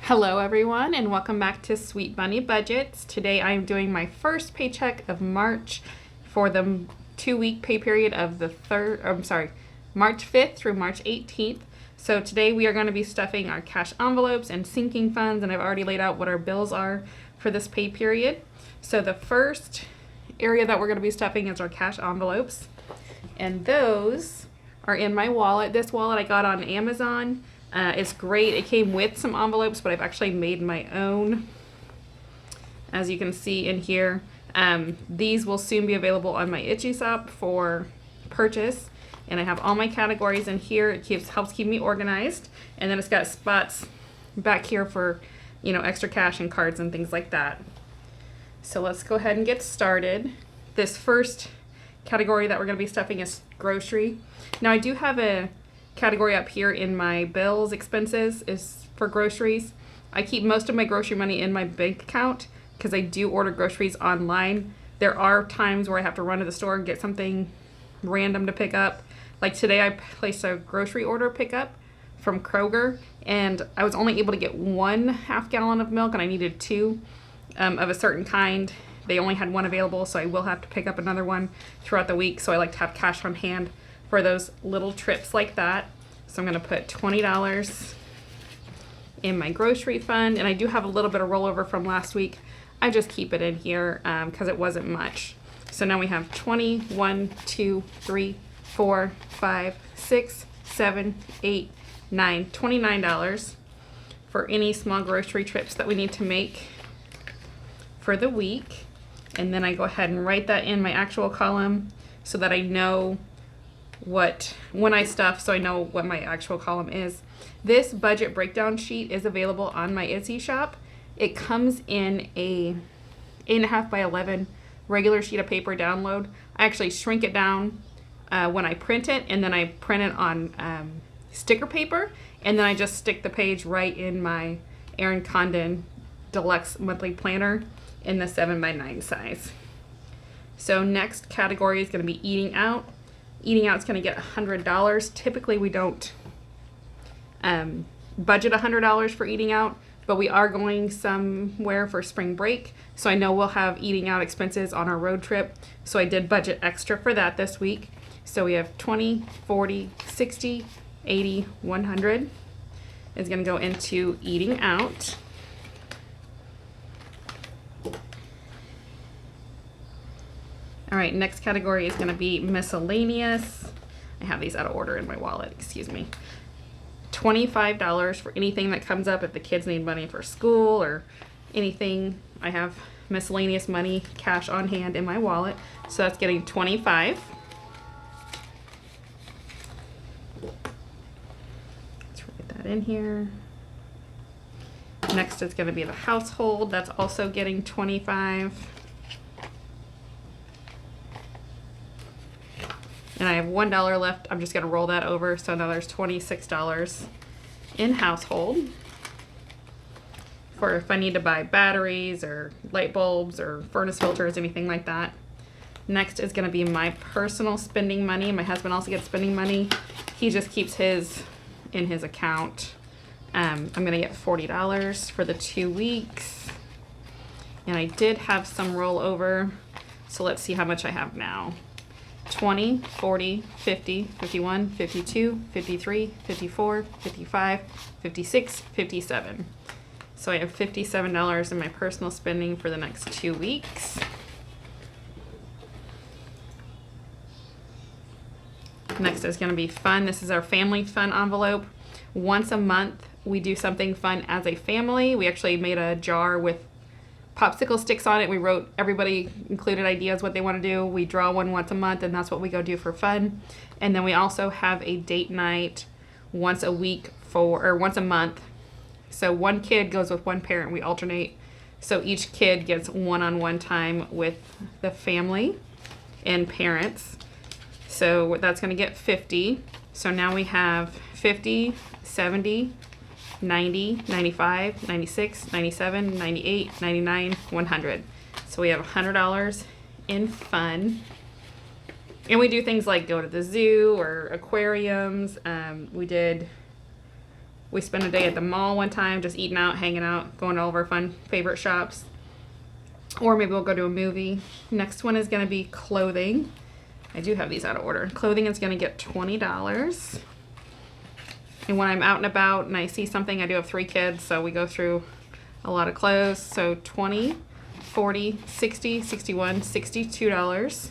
Hello everyone and welcome back to Sweet Bunny Budgets. Today I'm doing my first paycheck of March for the 2-week pay period of March 5th through March 18th. So today we are going to be stuffing our cash envelopes and sinking funds, and I've already laid out what our bills are for this pay period. So the first area that we're going to be stuffing is our cash envelopes, and those are in my wallet. This wallet I got on Amazon. It's great. It came with some envelopes, but I've actually made my own. As you can see in here, these will soon be available on my Etsy shop for purchase. And I have all my categories in here. It helps keep me organized. And then it's got spots back here for, extra cash and cards and things like that. So let's go ahead and get started. This first category that we're going to be stuffing is grocery. Now I do have a category up here in my bills expenses is for groceries. I keep most of my grocery money in my bank account because I do order groceries online. There are times where I have to run to the store and get something random to pick up. Like today I placed a grocery order pickup from Kroger, and I was only able to get 1/2 gallon of milk and I needed 2 of a certain kind. They only had 1 available, so I will have to pick up another one throughout the week. So I like to have cash on hand for those little trips like that. So I'm going to put $20 in my grocery fund, and I do have a little bit of rollover from last week. I just keep it in here because it wasn't much. So now we have 20, 1, 2, 3, 4, 5, 6, 7, 8, 9, $29 for any small grocery trips that we need to make for the week. And then I go ahead and write that in my actual column so that I know when I stuff, so I know what my actual column is. This budget breakdown sheet is available on my Etsy shop. It comes in a 8.5 by 11 regular sheet of paper download. I actually shrink it down when I print it, and then I print it on sticker paper, and then I just stick the page right in my Erin Condren Deluxe Monthly Planner in the 7 by 9 size. So next category is going to be eating out. Eating out is going to get $100. Typically we don't budget $100 for eating out, but we are going somewhere for spring break, so I know we'll have eating out expenses on our road trip, so I did budget extra for that this week. So we have 20, 40, 60, 80, 100 is going to go into eating out. All right, next category is going to be miscellaneous. I have these out of order in my wallet, excuse me. $25 for anything that comes up if the kids need money for school or anything. I have miscellaneous money, cash on hand in my wallet, so that's getting $25. Let's write that in here. Next is going to be the household. That's also getting $25. And I have $1 left. I'm just going to roll that over. So now there's $26 in household for if I need to buy batteries or light bulbs or furnace filters, anything like that. Next is going to be my personal spending money. My husband also gets spending money. He just keeps his in his account. I'm going to get $40 for the 2 weeks. And I did have some rollover. So let's see how much I have now. 20, 40, 50, 51, 52, 53, 54, 55, 56, 57. So I have $57 in my personal spending for the next 2 weeks. Next is going to be fun. This is our family fun envelope. Once a month, we do something fun as a family. We actually made a jar with popsicle sticks on it. We wrote, everybody included ideas what they want to do. We draw one once a month, and that's what we go do for fun. And then we also have a date night once a month. So one kid goes with one parent. We alternate. So each kid gets one-on-one time with the family and parents. So that's going to get 50. So now we have 50, 70, 90, 95, 96, 97, 98, 99, 100. So we have $100 in fun. And we do things like go to the zoo or aquariums. We We spent a day at the mall one time, just eating out, hanging out, going to all of our fun favorite shops. Or maybe we'll go to a movie. Next one is going to be clothing. I do have these out of order. Clothing is going to get $20. And when I'm out and about and I see something, I do have 3 kids, so we go through a lot of clothes. So $20, $40, $60, $61, $62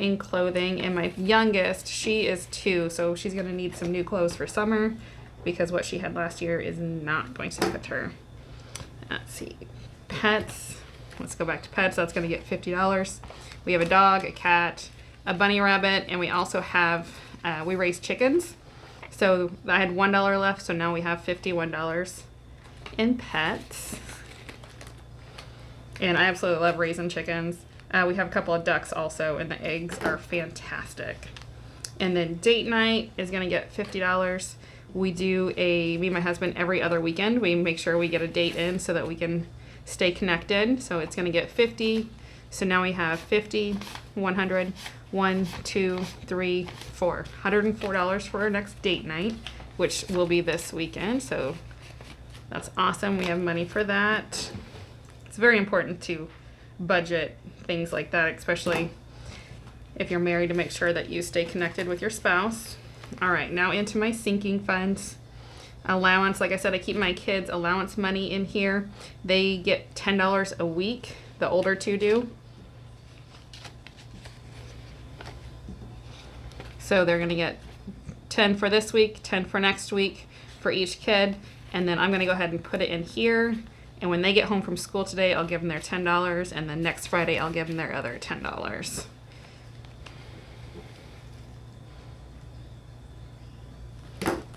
in clothing. And my youngest, she is 2, so she's going to need some new clothes for summer because what she had last year is not going to fit her. Let's see. Pets. Let's go back to pets. That's going to get $50. We have a dog, a cat, a bunny rabbit, and we also have, we raise chickens. So I had $1 left, so now we have $51 in pets. And I absolutely love raising chickens. We have a couple of ducks also, and the eggs are fantastic. And then date night is going to get $50. We do me and my husband every other weekend. We make sure we get a date in so that we can stay connected. So it's going to get $50. So now we have $50, $100, $1, $2, $3, $4. $104 for our next date night, which will be this weekend. So that's awesome. We have money for that. It's very important to budget things like that, especially if you're married, to make sure that you stay connected with your spouse. All right, now into my sinking funds. Allowance, like I said, I keep my kids' allowance money in here. They get $10 a week, the older 2 do. So they're gonna get 10 for this week, 10 for next week for each kid. And then I'm gonna go ahead and put it in here. And when they get home from school today, I'll give them their $10. And then next Friday, I'll give them their other $10.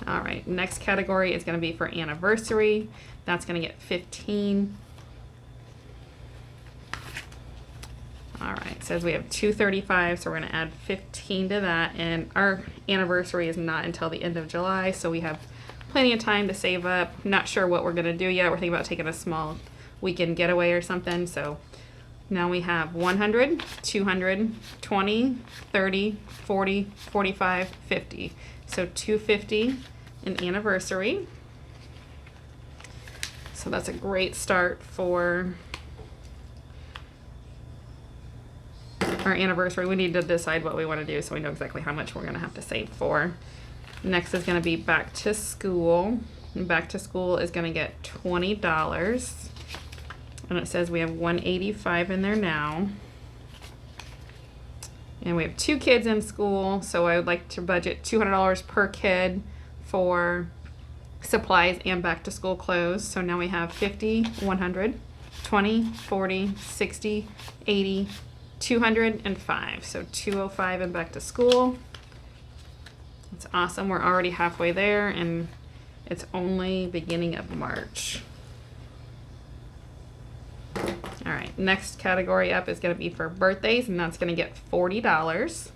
All right, next category is gonna be for anniversary. That's gonna get $15. All right, it says we have $235, so we're gonna add $15 to that. And our anniversary is not until the end of July, so we have plenty of time to save up. Not sure what we're gonna do yet. We're thinking about taking a small weekend getaway or something. So now we have 100, 200, 20, 30, 40, 45, 50. So $250 in anniversary. So that's a great start for our anniversary. We need to decide what we want to do so we know exactly how much we're going to have to save for. Next is going to be back to school. And back to school is going to get $20. And it says we have $185 in there now. And we have 2 kids in school, so I would like to budget $200 per kid for supplies and back to school clothes. So now we have 50, 100, 20, 40, 60, 80, 205. So 205 in back to school. It's awesome. We're already halfway there, and it's only beginning of March. All right, next category up is going to be for birthdays, and that's going to get $40.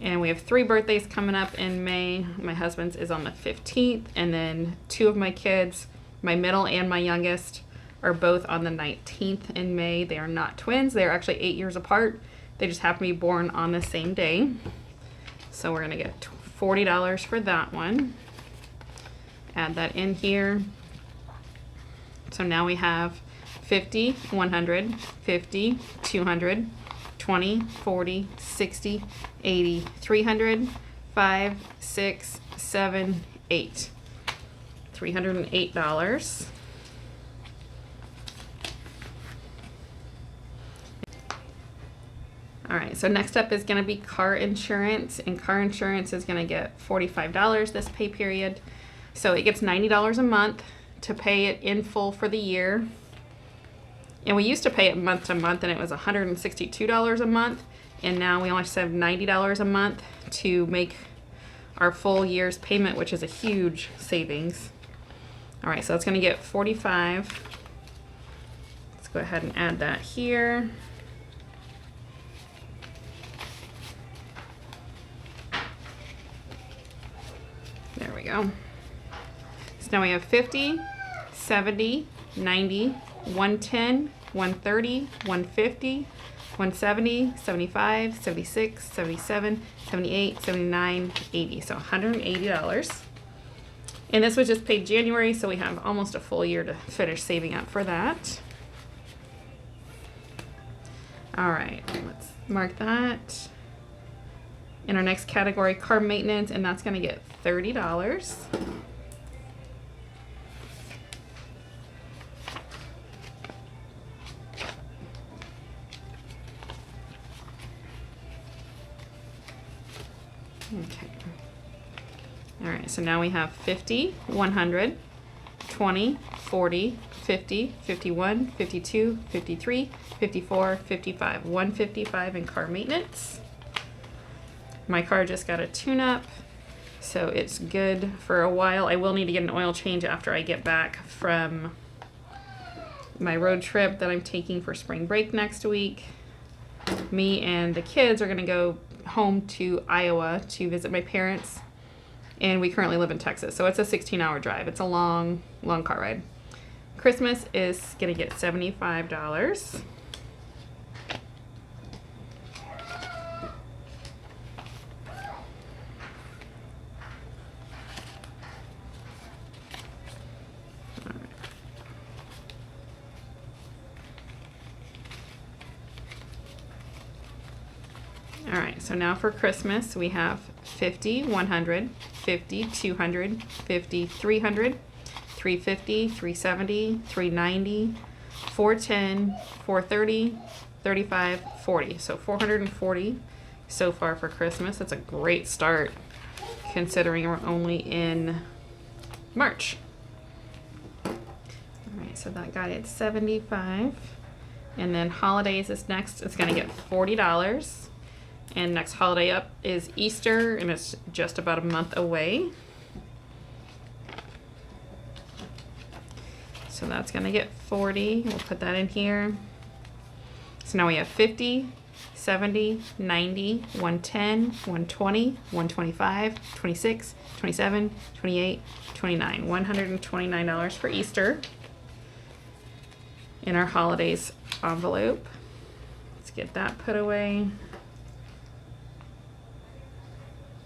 And we have 3 birthdays coming up in May. My husband's is on the 15th, and then 2 of my kids, my middle and my youngest, are both on the 19th in May. They are not twins. They are actually 8 years apart. They just happen to be born on the same day. So we're going to get $40 for that one. Add that in here. So now we have 50, 100, 50, 200, 20, 40, 60, 80, 300, 5, 6, 7, 8. $308. All right, so next up is going to be car insurance, and car insurance is going to get $45 this pay period. So it gets $90 a month to pay it in full for the year. And we used to pay it month to month, and it was $162 a month. And now we only just have $90 a month to make our full year's payment, which is a huge savings. All right, so that's going to get $45. Let's go ahead and add that here. There we go. So now we have 50, 70, 90, 110, 130, 150, 170, 75, 76, 77, 78, 79, 80. So $180. And this was just paid January, so we have almost a full year to finish saving up for that. All right, let's mark that. In our next category, car maintenance, and that's gonna get $30. Okay. All right, so now we have 50, 100, 20, 40, 50, 51, 52, 53, 54, 55. 155 in car maintenance. My car just got a tune-up, so it's good for a while. I will need to get an oil change after I get back from my road trip that I'm taking for spring break next week. Me and the kids are gonna go home to Iowa to visit my parents, and we currently live in Texas, so it's a 16-hour drive. It's a long car ride. Christmas is gonna get $75. All right, so now for Christmas, we have 50, 100, 50, 200, 50, 300, 350, 370, 390, 410, 430, 35, 40. So 440 so far for Christmas. That's a great start considering we're only in March. All right, so that got it 75. And then holidays is next. It's gonna get $40. And next holiday up is Easter, and it's just about a month away. So that's gonna get 40. We'll put that in here. So now we have 50, 70, 90, 110, 120, 125, 26, 27, 28, 29. $129 for Easter in our holidays envelope. Let's get that put away.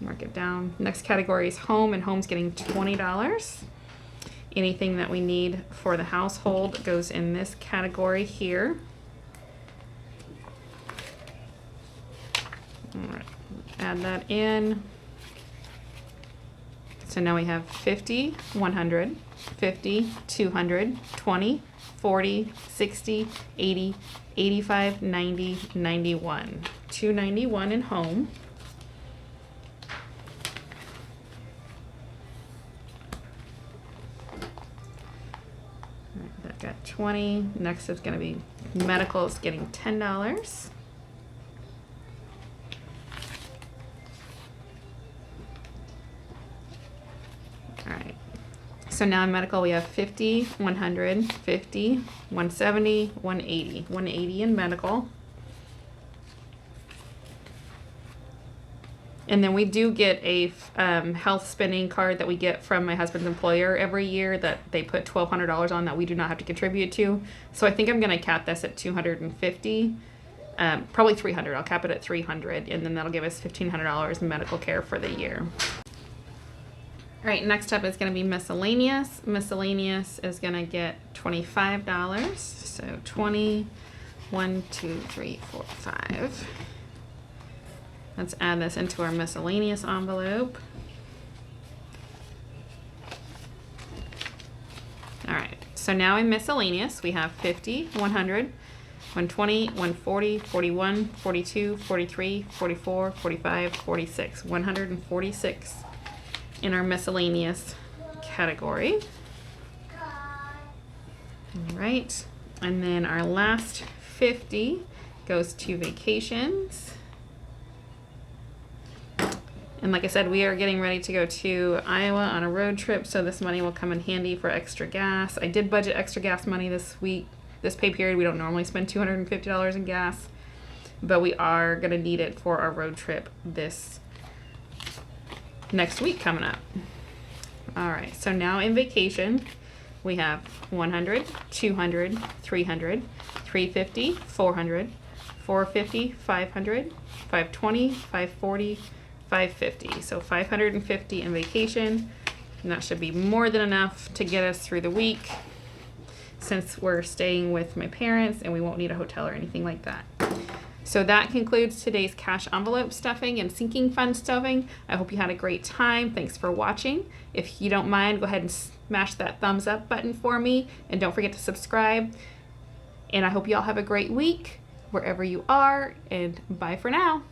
Mark it down. Next category is home, and home's getting $20. Anything that we need for the household goes in this category here. All right, add that in. So now we have 50, 100, 50, 200, 20, 40, 60, 80, 85, 90, 91. $291 in home. That got 20. Next is going to be medical. Is getting $10. All right. So now in medical we have 50, 100, 50, 170, 180. 180 in medical. And then we do get a health spending card that we get from my husband's employer every year that they put $1,200 on that we do not have to contribute to. So I think I'm going to cap this at $250, probably $300. I'll cap it at $300, and then that'll give us $1,500 in medical care for the year. All right, next up is going to be miscellaneous. Miscellaneous is going to get $25. So 20, 1, 2, 3, 4, 5. Let's add this into our miscellaneous envelope. All right, so now in miscellaneous, we have 50, 100, 120, 140, 41, 42, 43, 44, 45, 46. 146 in our miscellaneous category. All right, and then our last 50 goes to vacations. And like I said, we are getting ready to go to Iowa on a road trip, so this money will come in handy for extra gas. I did budget extra gas money this week, this pay period. We don't normally spend $250 in gas, but we are going to need it for our road trip this next week coming up. All right, so now in vacation, we have 100, 200, 300, 350, 400, 450, 500, 520, 540, 550. So 550 in vacation. And that should be more than enough to get us through the week, since we're staying with my parents and we won't need a hotel or anything like that. So that concludes today's cash envelope stuffing and sinking fund stuffing. I hope you had a great time. Thanks for watching. If you don't mind, go ahead and smash that thumbs up button for me. And don't forget to subscribe. And I hope you all have a great week wherever you are. And bye for now.